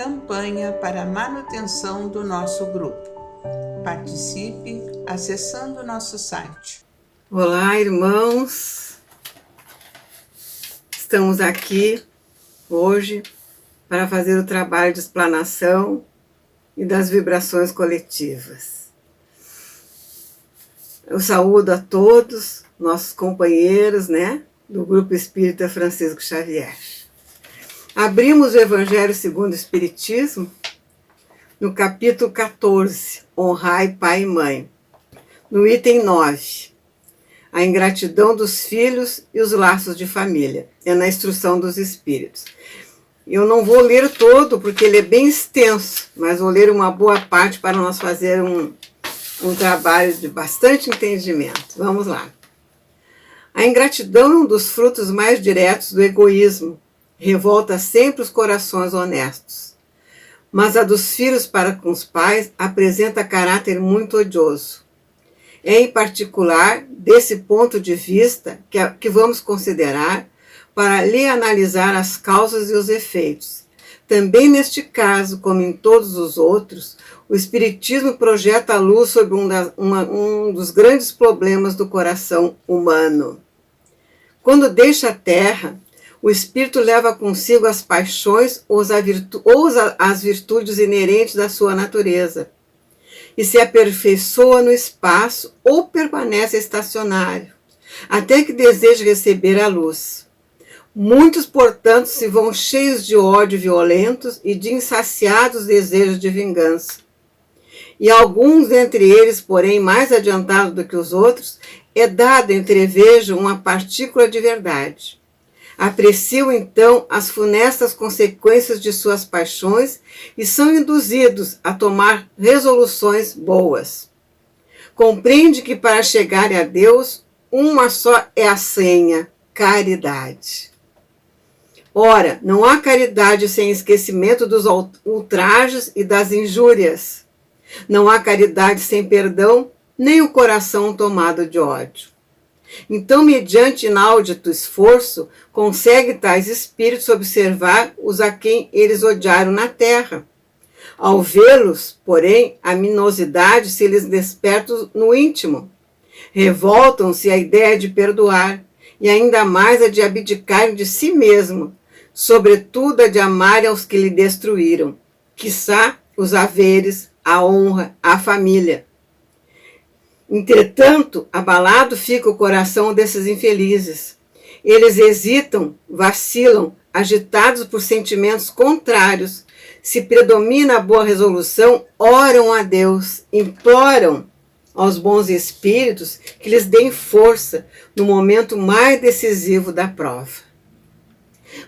campanha para a manutenção do nosso grupo. Participe acessando nosso site. Olá, irmãos! Estamos aqui hoje para fazer o trabalho de explanação e das vibrações coletivas. Eu saúdo a todos, nossos companheiros, do Grupo Espírita Francisco Xavier. Abrimos o Evangelho segundo o Espiritismo, no capítulo 14, Honrai Pai e Mãe, no item 9, a ingratidão dos filhos e os laços de família, é na Instrução dos Espíritos. Eu não vou ler todo, porque ele é bem extenso, mas vou ler uma boa parte para nós fazer um trabalho de bastante entendimento. Vamos lá. A ingratidão é um dos frutos mais diretos do egoísmo, revolta sempre os corações honestos. Mas a dos filhos para com os pais apresenta caráter muito odioso. É em particular desse ponto de vista que vamos considerar para lhe analisar as causas e os efeitos. Também neste caso, como em todos os outros, o Espiritismo projeta a luz sobre um dos grandes problemas do coração humano. Quando deixa a Terra, o Espírito leva consigo as paixões ou as virtudes inerentes da sua natureza, e se aperfeiçoa no espaço ou permanece estacionário, até que deseje receber a luz. Muitos, portanto, se vão cheios de ódio violentos e de insaciados desejos de vingança. E alguns dentre eles, porém, mais adiantados do que os outros, é dado entrevejo uma partícula de verdade. Apreciam, então, as funestas consequências de suas paixões e são induzidos a tomar resoluções boas. Compreende que para chegarem a Deus, uma só é a senha: caridade. Ora, não há caridade sem esquecimento dos ultrajes e das injúrias. Não há caridade sem perdão, nem o coração tomado de ódio. Então, mediante inaudito esforço, consegue tais espíritos observar os a quem eles odiaram na terra. Ao vê-los, porém, a minosidade se lhes desperta no íntimo. Revoltam-se à ideia de perdoar, e ainda mais a de abdicarem de si mesmo, sobretudo a de amarem aos que lhe destruíram, quiçá os haveres, a honra, a família. Entretanto, abalado fica o coração desses infelizes. Eles hesitam, vacilam, agitados por sentimentos contrários. Se predomina a boa resolução, oram a Deus, imploram aos bons espíritos que lhes deem força no momento mais decisivo da prova.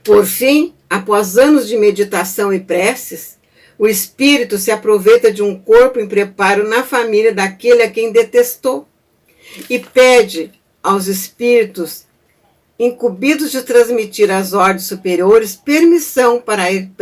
Por fim, após anos de meditação e preces, o espírito se aproveita de um corpo em preparo na família daquele a quem detestou e pede aos espíritos incumbidos de transmitir às ordens superiores permissão para ir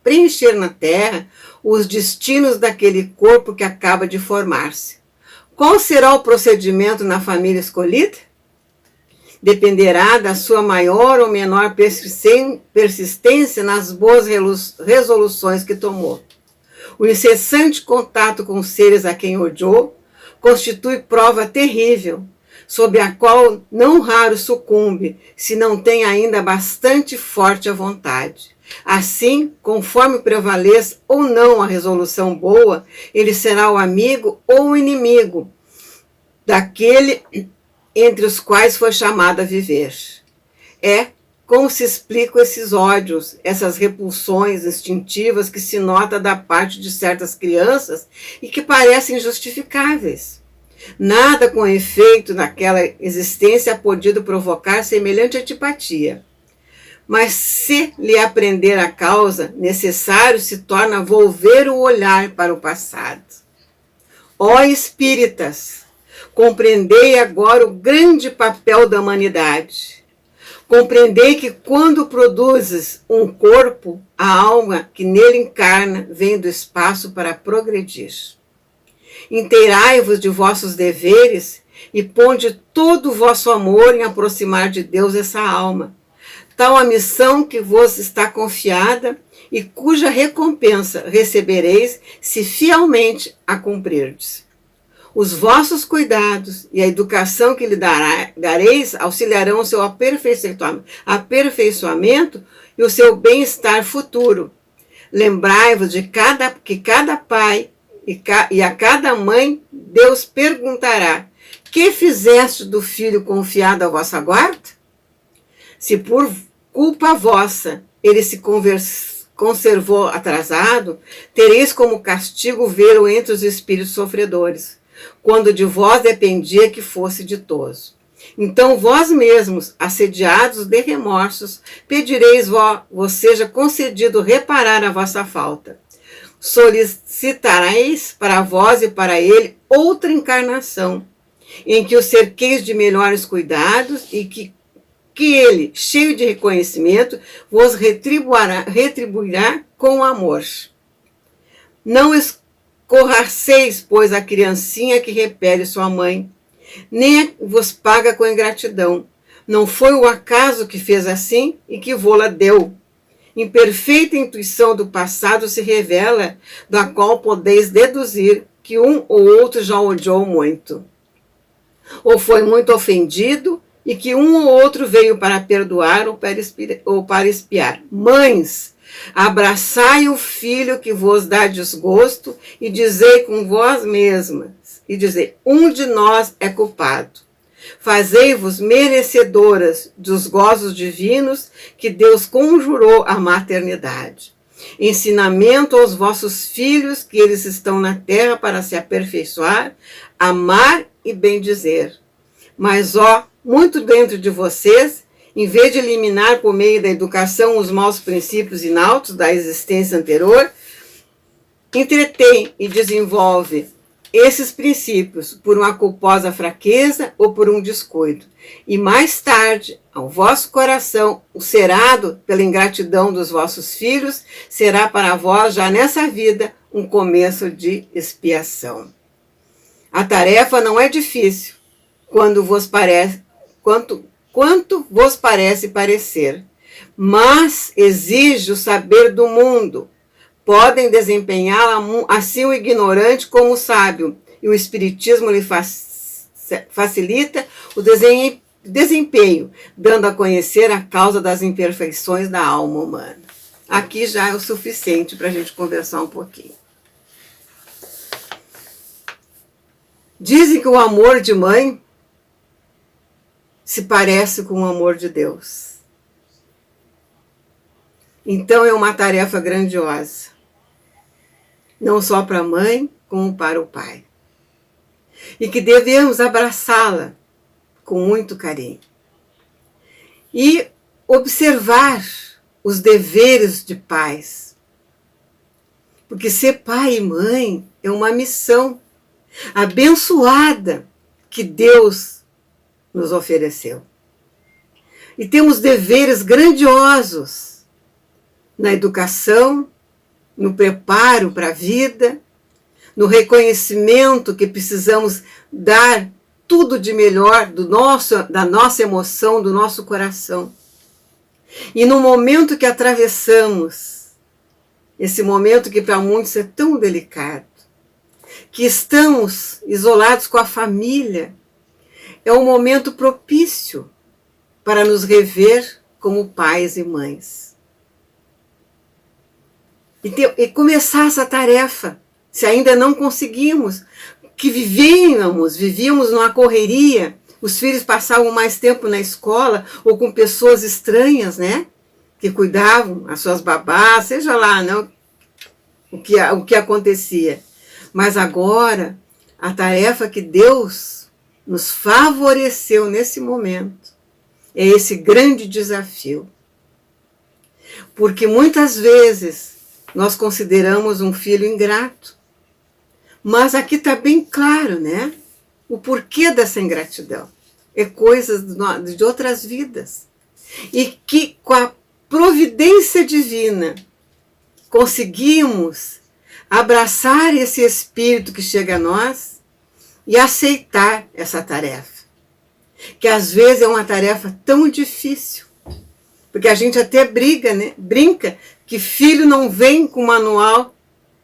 preencher na terra os destinos daquele corpo que acaba de formar-se. Qual será o procedimento na família escolhida? Dependerá da sua maior ou menor persistência nas boas resoluções que tomou. O incessante contato com os seres a quem odiou constitui prova terrível, sob a qual não raro sucumbe, se não tem ainda bastante forte a vontade. Assim, conforme prevaleça ou não a resolução boa, ele será o amigo ou o inimigo daquele entre os quais foi chamado a viver. É como se explicam esses ódios, essas repulsões instintivas que se nota da parte de certas crianças e que parecem justificáveis. Nada com efeito naquela existência ha podido provocar semelhante antipatia. Mas se lhe aprender a causa, necessário se torna volver o olhar para o passado. Ó espíritas, compreendei agora o grande papel da humanidade. Compreendei que quando produzes um corpo, a alma que nele encarna vem do espaço para progredir. Inteirai-vos de vossos deveres e ponde todo o vosso amor em aproximar de Deus essa alma. Tal a missão que vos está confiada e cuja recompensa recebereis se fielmente a cumprirdes. Os vossos cuidados e a educação que lhe dareis auxiliarão o seu aperfeiçoamento e o seu bem-estar futuro. Lembrai-vos de que cada pai e a cada mãe Deus perguntará: que fizeste do filho confiado à vossa guarda? Se por culpa vossa ele se conservou atrasado, tereis como castigo vê-lo entre os espíritos sofredores, quando de vós dependia que fosse ditoso. Então vós mesmos, assediados de remorsos, pedireis vos seja concedido reparar a vossa falta. Solicitareis para vós e para ele outra encarnação, em que o cerqueis de melhores cuidados e que ele, cheio de reconhecimento, vos retribuirá com amor. Não escorraceis, pois, a criancinha que repele sua mãe, nem vos paga com ingratidão. Não foi o acaso que fez assim e que vô-la deu. Imperfeita intuição do passado se revela, da qual podeis deduzir que um ou outro já odiou muito, ou foi muito ofendido, e que um ou outro veio para perdoar ou para espiar. Mães, abraçai o filho que vos dá desgosto e dizei com vós mesmas, um de nós é culpado. Fazei-vos merecedoras dos gozos divinos que Deus conjurou à maternidade. Ensinamento aos vossos filhos que eles estão na terra para se aperfeiçoar, amar e bendizer. Mas, muito dentro de vocês, em vez de eliminar por meio da educação os maus princípios inautos da existência anterior, entretém e desenvolve esses princípios por uma culposa fraqueza ou por um descuido. E mais tarde, ao vosso coração, o cerado pela ingratidão dos vossos filhos, será para vós, já nessa vida, um começo de expiação. A tarefa não é difícil, quanto vos parece parecer, mas exige o saber do mundo. Podem desempenhá-la assim o ignorante como o sábio, e o espiritismo lhe facilita o desempenho, dando a conhecer a causa das imperfeições da alma humana. Aqui já é o suficiente para a gente conversar um pouquinho. Dizem que o amor de mãe se parece com o amor de Deus. Então é uma tarefa grandiosa, não só para a mãe, como para o pai. E que devemos abraçá-la com muito carinho. E observar os deveres de pais. Porque ser pai e mãe é uma missão abençoada que Deus nos ofereceu. E temos deveres grandiosos na educação, no preparo para a vida, no reconhecimento que precisamos dar tudo de melhor da nossa emoção, do nosso coração. E no momento que atravessamos, esse momento que para muitos é tão delicado, que estamos isolados com a família, é um momento propício para nos rever como pais e mães. E começar essa tarefa, se ainda não conseguimos, que vivíamos numa correria, os filhos passavam mais tempo na escola ou com pessoas estranhas, né? Que cuidavam, as suas babás, seja lá, não, o que acontecia. Mas agora, a tarefa que Deus nos favoreceu nesse momento é esse grande desafio. Porque muitas vezes nós consideramos um filho ingrato. Mas aqui está bem claro, né? O porquê dessa ingratidão. É coisas de outras vidas. E que com a providência divina conseguimos abraçar esse espírito que chega a nós e aceitar essa tarefa. Que às vezes é uma tarefa tão difícil. Porque a gente até brinca que que filho não vem com manual,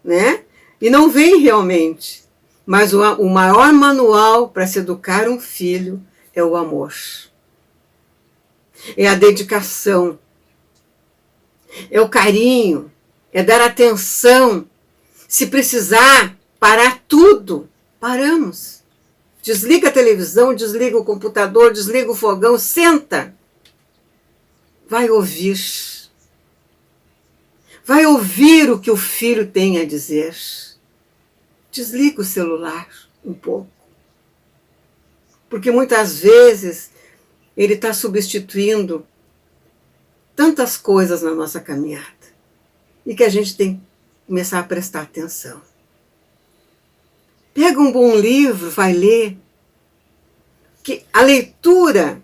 né? E não vem realmente. Mas o maior manual para se educar um filho é o amor. É a dedicação. É o carinho. É dar atenção. Se precisar parar tudo, paramos. Desliga a televisão, desliga o computador, desliga o fogão, senta. Vai ouvir. Vai ouvir o que o filho tem a dizer. Desliga o celular um pouco. Porque muitas vezes ele está substituindo tantas coisas na nossa caminhada. E que a gente tem que começar a prestar atenção. Pega um bom livro, vai ler. Que a leitura,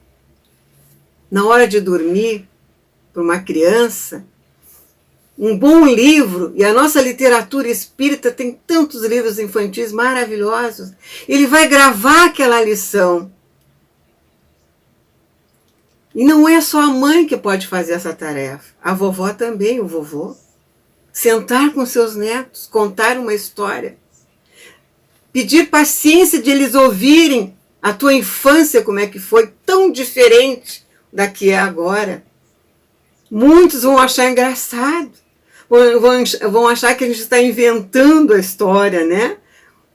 na hora de dormir, para uma criança, um bom livro, e a nossa literatura espírita tem tantos livros infantis maravilhosos, ele vai gravar aquela lição. E não é só a mãe que pode fazer essa tarefa, a vovó também, o vovô. Sentar com seus netos, contar uma história. Pedir paciência de eles ouvirem a tua infância, como é que foi, tão diferente da que é agora. Muitos vão achar engraçado, vão achar que a gente está inventando a história, né?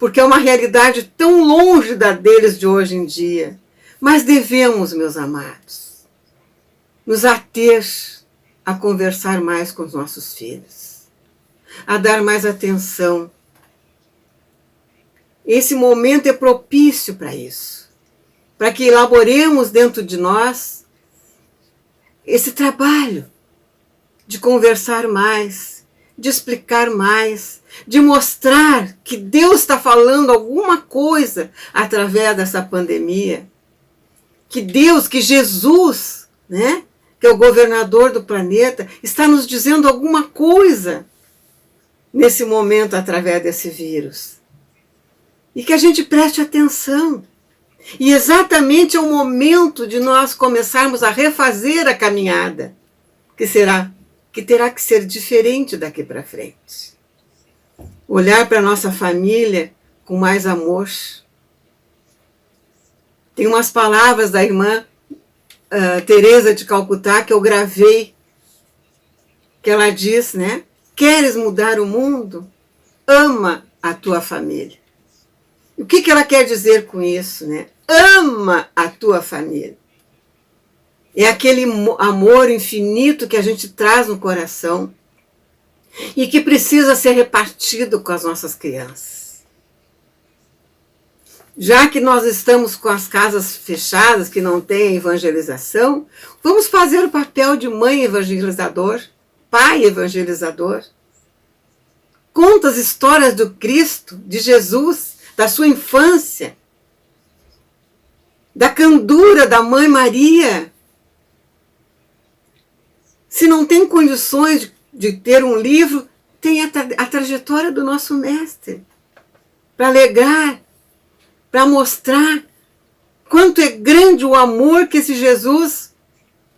Porque é uma realidade tão longe da deles de hoje em dia. Mas devemos, meus amados, nos ater a conversar mais com os nossos filhos, a dar mais atenção. Esse momento é propício para isso, para que elaboremos dentro de nós esse trabalho de conversar mais, de explicar mais, de mostrar que Deus está falando alguma coisa através dessa pandemia, que Deus, que Jesus, né, que é o governador do planeta, está nos dizendo alguma coisa nesse momento através desse vírus. E que a gente preste atenção. E exatamente é o momento de nós começarmos a refazer a caminhada, que terá que ser diferente daqui para frente. Olhar para a nossa família com mais amor. Tem umas palavras da irmã Teresa de Calcutá que eu gravei, que ela diz, né? Queres mudar o mundo? Ama a tua família. O que ela quer dizer com isso, né? Ama a tua família. É aquele amor infinito que a gente traz no coração e que precisa ser repartido com as nossas crianças. Já que nós estamos com as casas fechadas, que não tem evangelização, vamos fazer o papel de mãe evangelizador, pai evangelizador. Conta as histórias do Cristo, de Jesus, da sua infância, da candura da mãe Maria. Se não tem condições de ter um livro, tem a trajetória do nosso mestre, para alegrar, para mostrar quanto é grande o amor que esse Jesus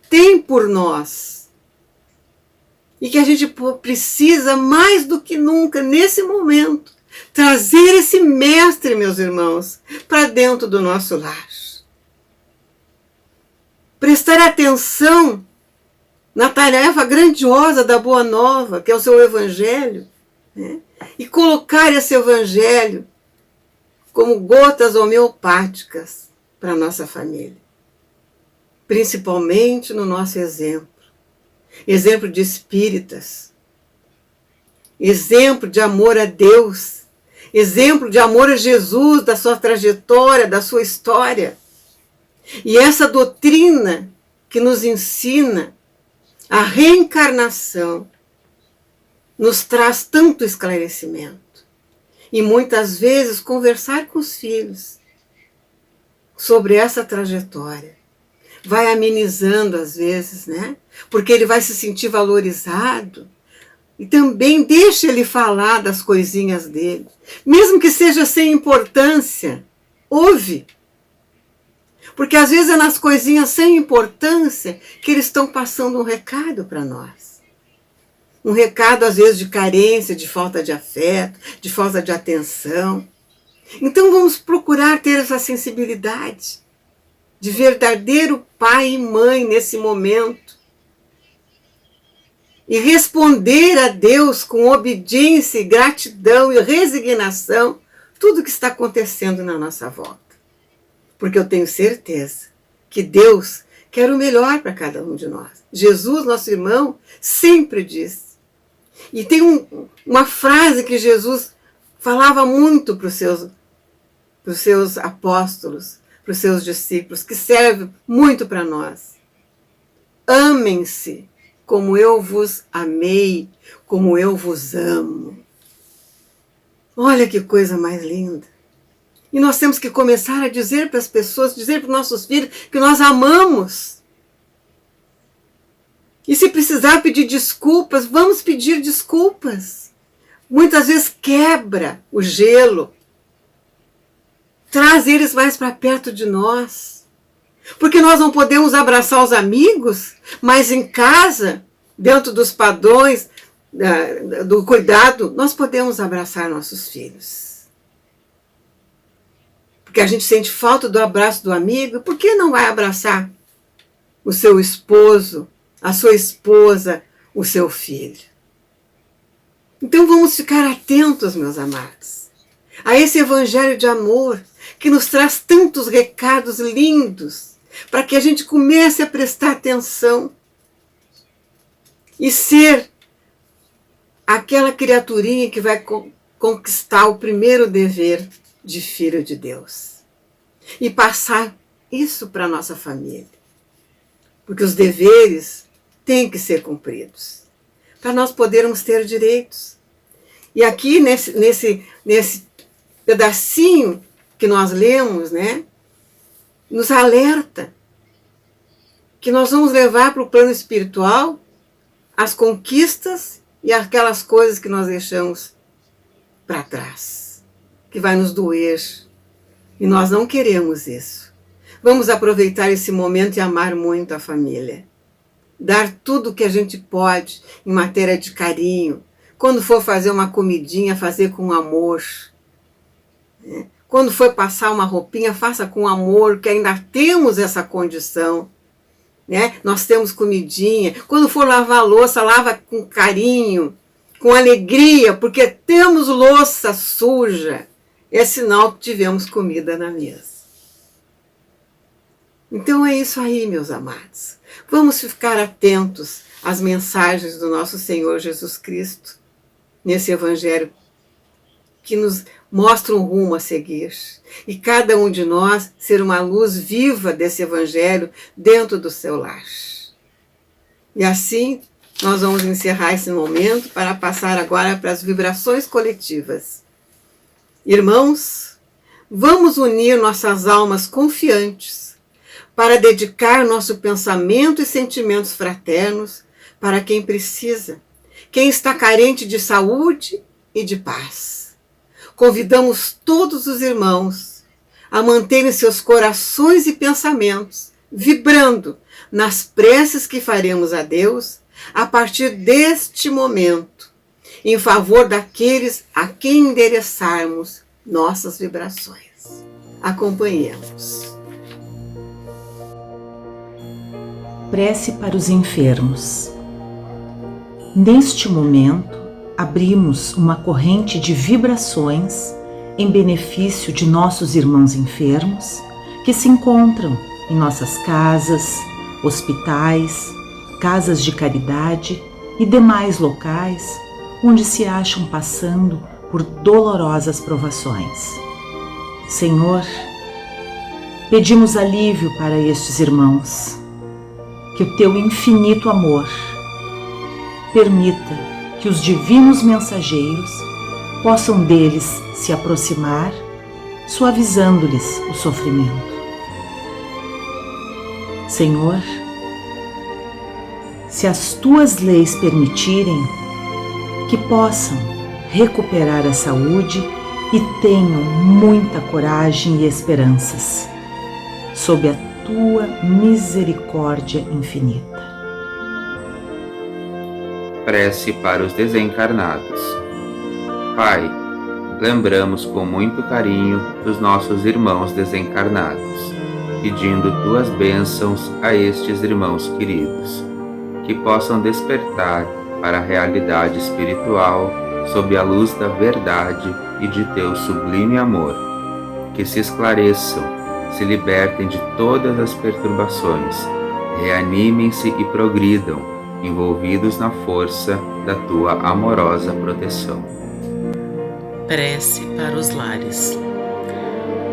tem por nós. E que a gente precisa, mais do que nunca, nesse momento, trazer esse mestre, meus irmãos, para dentro do nosso lar. Prestar atenção na tarefa grandiosa da Boa Nova, que é o seu Evangelho, né? E colocar esse Evangelho como gotas homeopáticas para a nossa família. Principalmente no nosso exemplo. Exemplo de espíritas. Exemplo de amor a Deus. Exemplo de amor a Jesus, da sua trajetória, da sua história. E essa doutrina que nos ensina a reencarnação nos traz tanto esclarecimento. E muitas vezes conversar com os filhos sobre essa trajetória vai amenizando às vezes, né? Porque ele vai se sentir valorizado. E também deixa ele falar das coisinhas dele. Mesmo que seja sem importância, ouve. Porque às vezes é nas coisinhas sem importância que eles estão passando um recado para nós. um recado às vezes de carência, de falta de afeto, de falta de atenção. Então vamos procurar ter essa sensibilidade de verdadeiro pai e mãe nesse momento e responder a Deus com obediência e gratidão e resignação tudo que está acontecendo na nossa volta. Porque eu tenho certeza que Deus quer o melhor para cada um de nós. Jesus, nosso irmão, sempre diz. E tem uma frase que Jesus falava muito para os seus apóstolos, para os seus discípulos, que serve muito para nós. Amem-se como eu vos amei, como eu vos amo. Olha que coisa mais linda. E nós temos que começar a dizer para as pessoas, dizer para os nossos filhos que nós amamos. E se precisar pedir desculpas, vamos pedir desculpas. Muitas vezes quebra o gelo, traz eles mais para perto de nós. Porque nós não podemos abraçar os amigos, mas em casa, dentro dos padrões do cuidado, nós podemos abraçar nossos filhos. Porque a gente sente falta do abraço do amigo, por que não vai abraçar o seu esposo, a sua esposa, o seu filho? Então vamos ficar atentos, meus amados, a esse evangelho de amor que nos traz tantos recados lindos para que a gente comece a prestar atenção e ser aquela criaturinha que vai conquistar o primeiro dever de filho de Deus e passar isso para a nossa família. Porque os deveres têm que ser cumpridos para nós podermos ter direitos. E aqui nesse pedacinho que nós lemos, né, nos alerta que nós vamos levar para o plano espiritual as conquistas e aquelas coisas que nós deixamos para trás, que vai nos doer. E nós não queremos isso. Vamos aproveitar esse momento e amar muito a família. Dar tudo o que a gente pode em matéria de carinho. Quando for fazer uma comidinha, fazer com amor. Quando for passar uma roupinha, faça com amor, que ainda temos essa condição. Nós temos comidinha. Quando for lavar a louça, lava com carinho, com alegria, porque temos louça suja. É sinal que tivemos comida na mesa. Então é isso aí, meus amados. Vamos ficar atentos às mensagens do nosso Senhor Jesus Cristo, nesse Evangelho que nos mostra um rumo a seguir. E cada um de nós ser uma luz viva desse Evangelho dentro do seu lar. E assim, nós vamos encerrar esse momento para passar agora para as vibrações coletivas. Irmãos, vamos unir nossas almas confiantes para dedicar nosso pensamento e sentimentos fraternos para quem precisa, quem está carente de saúde e de paz. Convidamos todos os irmãos a manterem seus corações e pensamentos vibrando nas preces que faremos a Deus a partir deste momento, em favor daqueles a quem endereçarmos nossas vibrações. Acompanhemos. Prece para os enfermos. Neste momento, abrimos uma corrente de vibrações em benefício de nossos irmãos enfermos que se encontram em nossas casas, hospitais, casas de caridade e demais locais onde se acham passando por dolorosas provações. Senhor, pedimos alívio para estes irmãos, que o teu infinito amor permita que os divinos mensageiros possam deles se aproximar, suavizando-lhes o sofrimento. Senhor, se as tuas leis permitirem, que possam recuperar a saúde e tenham muita coragem e esperanças, sob a tua misericórdia infinita. Prece para os desencarnados. Pai, lembramos com muito carinho dos nossos irmãos desencarnados, pedindo tuas bênçãos a estes irmãos queridos, que possam despertar para a realidade espiritual sob a luz da verdade e de teu sublime amor, que se esclareçam, se libertem de todas as perturbações, reanimem-se e progridam, envolvidos na força da tua amorosa proteção. Prece para os lares.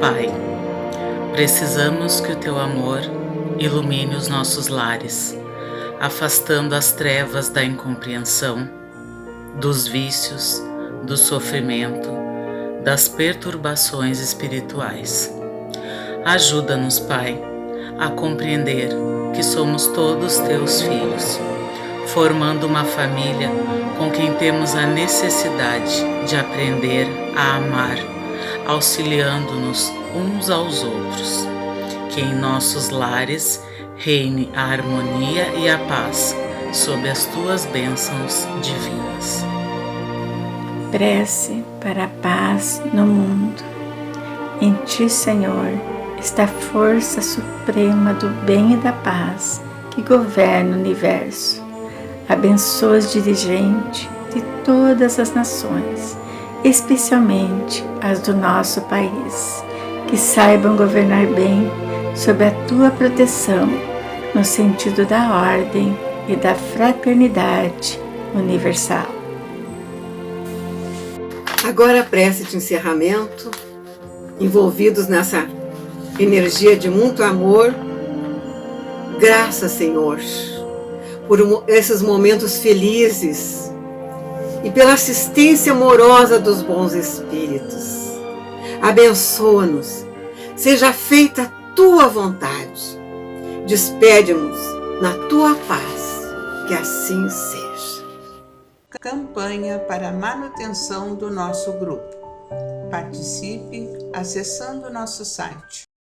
Pai, precisamos que o teu amor ilumine os nossos lares, afastando as trevas da incompreensão, dos vícios, do sofrimento, das perturbações espirituais. Ajuda-nos, Pai, a compreender que somos todos teus filhos, formando uma família com quem temos a necessidade de aprender a amar, auxiliando-nos uns aos outros. Que em nossos lares reine a harmonia e a paz, sob as tuas bênçãos divinas. Prece para a paz no mundo. Em ti, Senhor, está a força suprema do bem e da paz que governa o universo. Abençoa os dirigentes de todas as nações, especialmente as do nosso país, que saibam governar bem sob a tua proteção, no sentido da ordem e da fraternidade universal. Agora a prece de encerramento, envolvidos nessa energia de muito amor. Graças, Senhor, por esses momentos felizes e pela assistência amorosa dos bons espíritos. Abençoa-nos, seja feita a tua vontade. Despede-nos na tua paz, que assim seja. Campanha para a manutenção do nosso grupo. Participe acessando nosso site